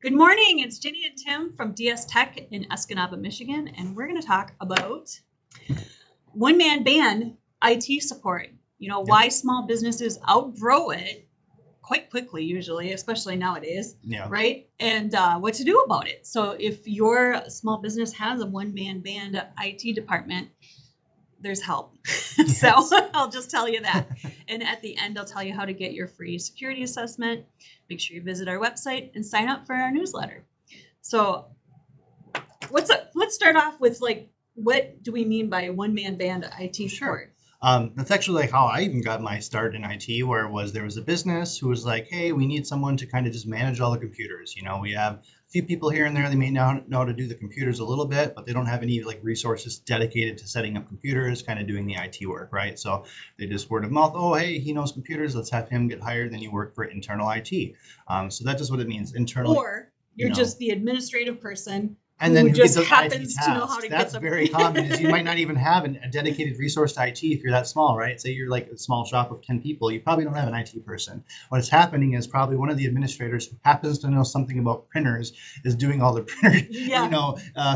Good morning. It's Ginny and Tim from DS Tech in Escanaba, Michigan, and we're going to talk about one-man band IT support. Why small businesses outgrow it quite quickly, usually, especially nowadays, right? And what to do about it. So if your small business has a one-man band IT department, there's help. Yes. So I'll just tell you that. And at the end, I'll tell you how to get your free security assessment. Make sure you visit our website and sign up for our newsletter. So let's start off with what do we mean by one-man band IT support? That's actually how I even got my start in IT, where there was a business who was like, hey, we need someone to kind of just manage all the computers. We have a few people here and there. They may know how to do the computers a little bit, but they don't have any resources dedicated to setting up computers, kind of doing the IT work, right? So they just word of mouth, oh, hey, he knows computers. Let's have him get hired. Then you work for internal IT. So that's just what it means, internal. Or you're just the administrative person. And then who just happens to know how to That's get them. very common. Is you might not even have a dedicated resource to IT if you're that small, right? Say you're like a small shop of 10 people, you probably don't have an IT person. What's happening is probably one of the administrators who happens to know something about printers is doing all the printer,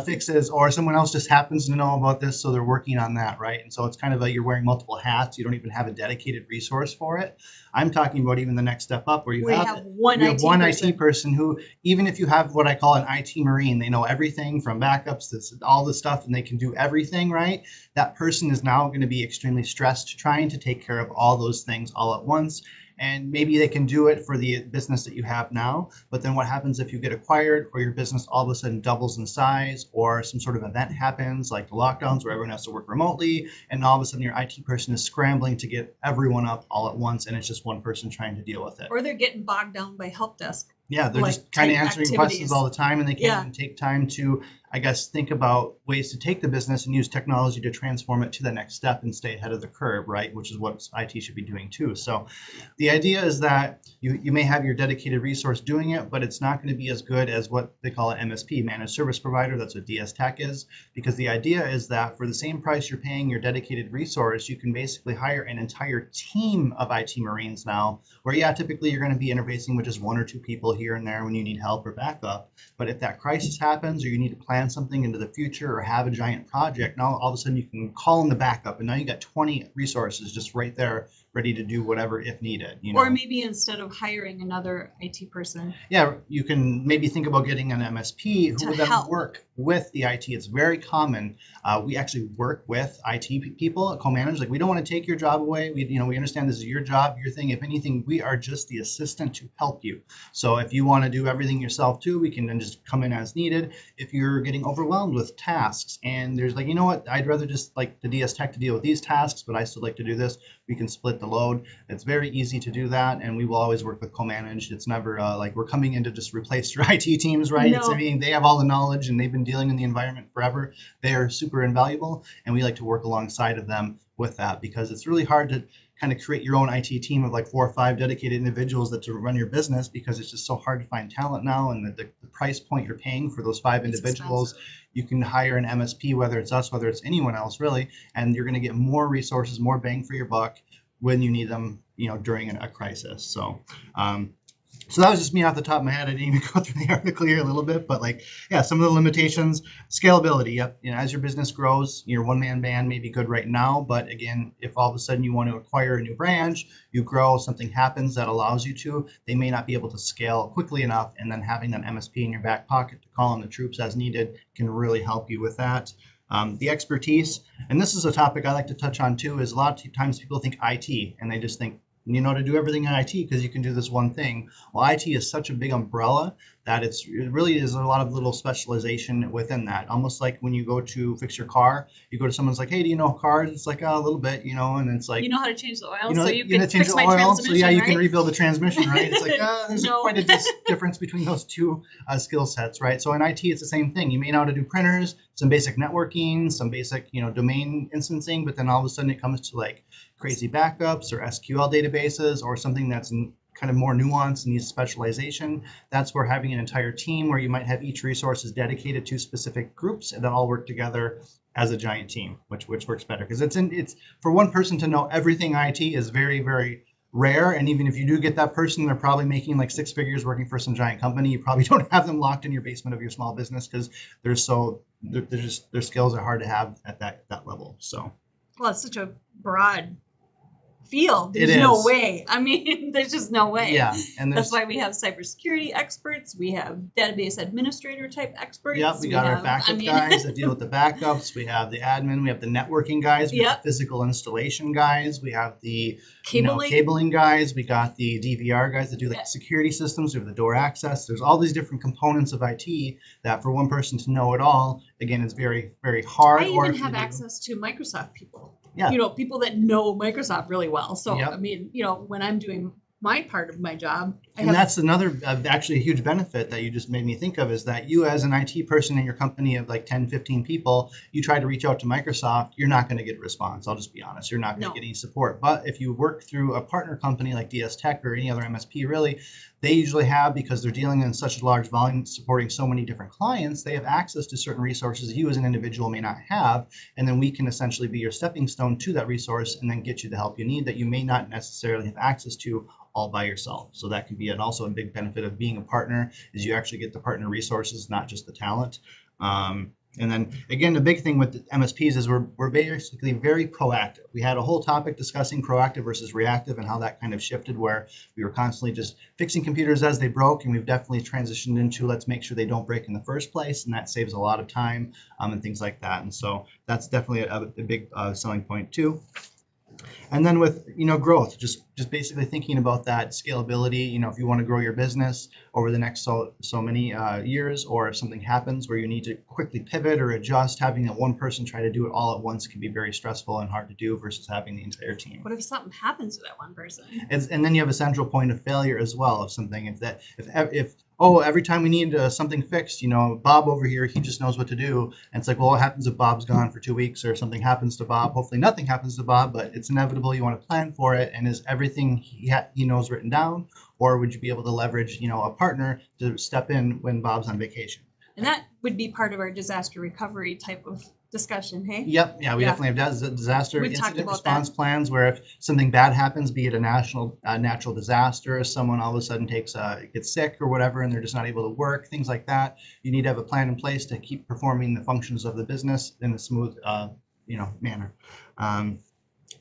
fixes, or someone else just happens to know about this, so they're working on that, right? And so it's kind of like you're wearing multiple hats. You don't even have a dedicated resource for it. I'm talking about even the next step up where you have one IT person who, even if you have what I call an IT Marine, they know everything from backups to all this stuff and they can do everything, right? That person is now going to be extremely stressed trying to take care of all those things all at once. And maybe they can do it for the business that you have now, but then what happens if you get acquired or your business all of a sudden doubles in size or some sort of event happens like the lockdowns where everyone has to work remotely and all of a sudden your IT person is scrambling to get everyone up all at once and it's just one person trying to deal with it. Or they're getting bogged down by help desk. Yeah, they're just kind of answering questions all the time and they can't even take time to, I guess, think about ways to take the business and use technology to transform it to the next step and stay ahead of the curve, right? Which is what IT should be doing too. So the idea is that you may have your dedicated resource doing it, but it's not going to be as good as what they call an MSP, managed service provider. That's what DS Tech is, because the idea is that for the same price you're paying your dedicated resource, you can basically hire an entire team of IT Marines now, where typically you're going to be interfacing with just one or two people here and there when you need help or backup. But if that crisis happens or you need to plan something into the future or have a giant project, now all of a sudden you can call in the backup and now you got 20 resources just right there ready to do whatever if needed. Or maybe instead of hiring another IT person. Yeah, you can maybe think about getting an MSP who will then work with the IT. It's very common. We actually work with IT people, co-manage. We don't want to take your job away. We understand this is your job, your thing. If anything, we are just the assistant to help you. So if you want to do everything yourself too, we can then just come in as needed. If you're getting overwhelmed with tasks and there's I'd rather just the DS Tech to deal with these tasks, but I still like to do this, we can split the load. It's very easy to do that, and we will always work with co-managed. It's never we're coming in to just replace your IT teams, right? No. They have all the knowledge and they've been dealing in the environment forever. They are super invaluable, and we like to work alongside of them with that because it's really hard to kind of create your own IT team of 4 or 5 dedicated individuals that to run your business because it's just so hard to find talent now, and the price point you're paying for those 5 individuals, you can hire an MSP, whether it's us, whether it's anyone else really, and you're going to get more resources, more bang for your buck when you need them, during a crisis. So that was just me off the top of my head. I didn't even go through the article here a little bit, but some of the limitations, scalability. Yep. As your business grows, your one-man band may be good right now, but again, if all of a sudden you want to acquire a new branch, you grow, something happens that allows you to, they may not be able to scale quickly enough, and then having that MSP in your back pocket to call in the troops as needed can really help you with that. The expertise, and this is a topic I like to touch on too, is a lot of times people think IT and they just think, to do everything in IT because you can do this one thing. Well, IT is such a big umbrella that it really is a lot of little specialization within that. Almost like when you go to fix your car, you go to someone's hey, do you know cars? It's a little bit, and it's you know how to change the oil, so you can fix my transmission, so you right? can rebuild the transmission, right? It's there's quite a difference between those two skill sets, right? So in IT, it's the same thing. You may know how to do printers, some basic networking, some basic, domain instancing, but then all of a sudden it comes to crazy backups or SQL databases or something that's kind of more nuanced and needs specialization. That's where having an entire team where you might have each resource is dedicated to specific groups and then all work together as a giant team, which works better because it's for one person to know everything IT is very, very rare. And even if you do get that person, they're probably making like 6 figures working for some giant company. You probably don't have them locked in your basement of your small business because they're just, their skills are hard to have at that level. So Well, it's such a broad field. It There's no is. way. I mean, there's just no way. yeah, and That's there's why we have cybersecurity experts. We have database administrator type experts. Yep, we got our backup guys that deal with the backups. We have the admin. We have the networking guys. We have the physical installation guys. We have the cabling guys. We got the DVR guys that do the security systems. We have the door access. There's all these different components of IT that for one person to know it all, again, it's very, very hard. I even have access to Microsoft people. Yeah. People that know Microsoft really well. So, Yep. I mean, when I'm doing my part of my job. That's another actually a huge benefit that you just made me think of is that you as an IT person in your company of like 10, 15 people, you try to reach out to Microsoft, you're not going to get a response. I'll just be honest. You're not going to get any support. But if you work through a partner company like DS Tech or any other MSP, really, they usually have, because they're dealing in such a large volume, supporting so many different clients, they have access to certain resources you as an individual may not have. And then we can essentially be your stepping stone to that resource and then get you the help you need that you may not necessarily have access to all by yourself. So that can be also a big benefit of being a partner is you actually get the partner resources, not just the talent. And then again, the big thing with the MSPs is we're basically very proactive. We had a whole topic discussing proactive versus reactive and how that kind of shifted where we were constantly just fixing computers as they broke. And we've definitely transitioned into let's make sure they don't break in the first place. And that saves a lot of time and things like that. And so that's definitely a big selling point too. And then with growth, just basically thinking about that scalability. If you want to grow your business over the next so many years, or if something happens where you need to quickly pivot or adjust, having that one person try to do it all at once can be very stressful and hard to do versus having the entire team. What if something happens to that one person? And then you have a central point of failure as well of something. If every time we need something fixed, Bob over here, he just knows what to do. And it's like, well, what happens if Bob's gone for 2 weeks or something happens to Bob? Hopefully nothing happens to Bob, but it's inevitable. You want to plan for it. And is everything he knows written down? Or would you be able to leverage, a partner to step in when Bob's on vacation? And that would be part of our disaster recovery type of discussion, hey? Yep. Yeah, we definitely have disaster incident response that. plans where if something bad happens, be it a natural disaster, someone all of a sudden gets sick or whatever, and they're just not able to work, things like that. You need to have a plan in place to keep performing the functions of the business in a smooth, manner.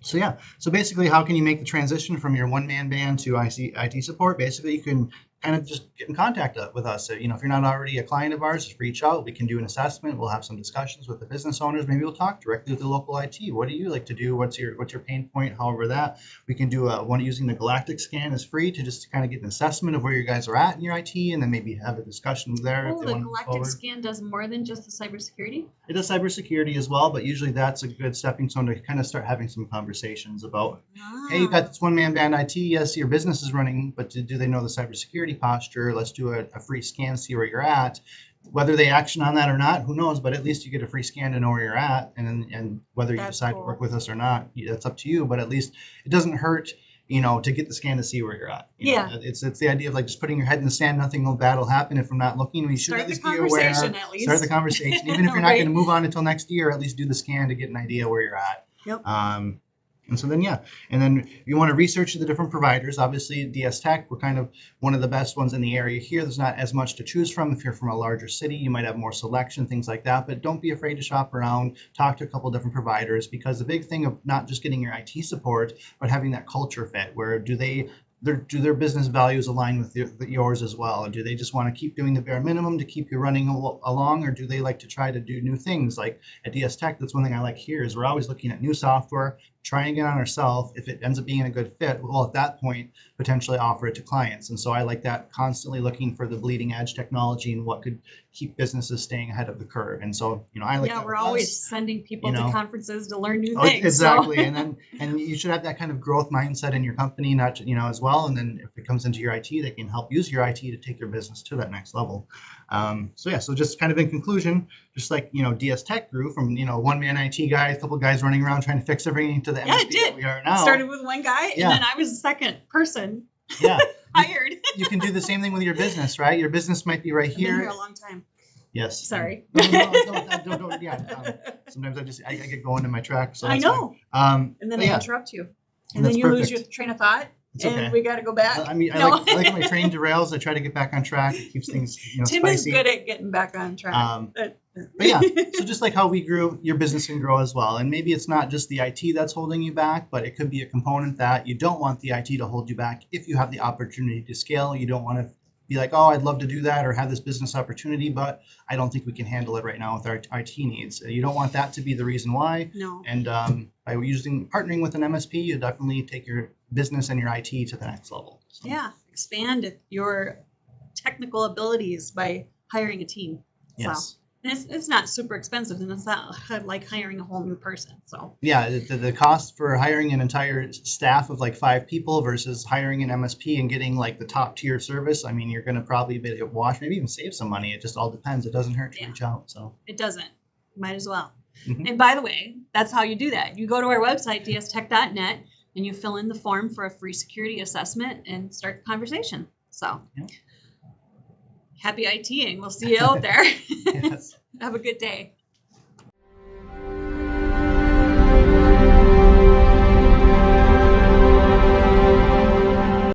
So basically, how can you make the transition from your one-man band to IT support? Basically, you can kind of just get in contact with us. If you're not already a client of ours, just reach out. We can do an assessment. We'll have some discussions with the business owners. Maybe we'll talk directly with the local IT. What do you like to do? What's your pain point? However, that we can do one using the Galactic scan is free to just kind of get an assessment of where you guys are at in your IT, and then maybe have a discussion there. Oh, the Galactic scan does more than just the cybersecurity? It does cybersecurity as well, but usually that's a good stepping stone to kind of start having some conversations about, hey, you got this one-man band IT. Yes, your business is running, but do they know the cybersecurity posture? Let's do a free scan, see where you're at. Whether they action on that or not, who knows? But at least you get a free scan to know where you're at, and whether you decide to work with us or not, that's up to you. But at least it doesn't hurt, to get the scan to see where you're at. It's the idea of like just putting your head in the sand. Nothing bad will happen if I'm not looking. We should at least be aware. Start the conversation, even if you're not going to move on until next year. At least do the scan to get an idea where you're at. Yep. And so then, and then you want to research the different providers. Obviously, DS Tech, we're kind of one of the best ones in the area here. There's not as much to choose from. If you're from a larger city, you might have more selection, things like that. But don't be afraid to shop around, talk to a couple different providers, because the big thing of not just getting your IT support, but having that culture fit, where do their business values align with yours as well? Or do they just want to keep doing the bare minimum to keep you running along? Or do they like to try to do new things? Like at DS Tech, that's one thing I like here is we're always looking at new software, trying it on ourselves. If it ends up being a good fit, we'll at that point potentially offer it to clients. And so I like that, constantly looking for the bleeding edge technology and what could keep businesses staying ahead of the curve. And so, I like that. Yeah, we're always sending people to conferences to learn new things. Exactly. So. and you should have that kind of growth mindset in your company, not as well. And then if it comes into your IT, they can help use your IT to take your business to that next level. So just kind of in conclusion, just like, DS Tech grew from, one-man IT guy, a couple guys running around trying to fix everything to the MSP that we are now. It started with one guy, and then I was the second person hired. You can do the same thing with your business, right? Your business might be right here. I've been here a long time. Yes. Sorry. No, sometimes I get going in my track. So I know. And then I interrupt you. And then you lose your train of thought. It's okay. and we got to go back. I mean, I No. like when my train derails. I try to get back on track. It keeps things, Tim spicy. is good at getting back on track. But yeah, so just like how we grew, your business can grow as well. And maybe it's not just the IT that's holding you back, but it could be a component that you don't want the IT to hold you back. If you have the opportunity to scale, you don't want to be like, oh, I'd love to do that or have this business opportunity, but I don't think we can handle it right now with our IT needs. You don't want that to be the reason why. No. And by partnering with an MSP, you definitely take your business and your IT to the next level. So. Yeah, expand your technical abilities by hiring a team. Yes. So, and it's not super expensive, and it's not like hiring a whole new person. So yeah, the cost for hiring an entire staff of like 5 people versus hiring an MSP and getting like the top tier service, I mean, you're going to probably be able to wash, maybe even save some money. It just all depends. It doesn't hurt to reach out. So it doesn't. Might as well. Mhm. And by the way, that's how you do that. You go to our website, dstech.net, and you fill in the form for a free security assessment and start the conversation. So Yeah. Happy ITing. We'll see you out there. Yes. Have a good day.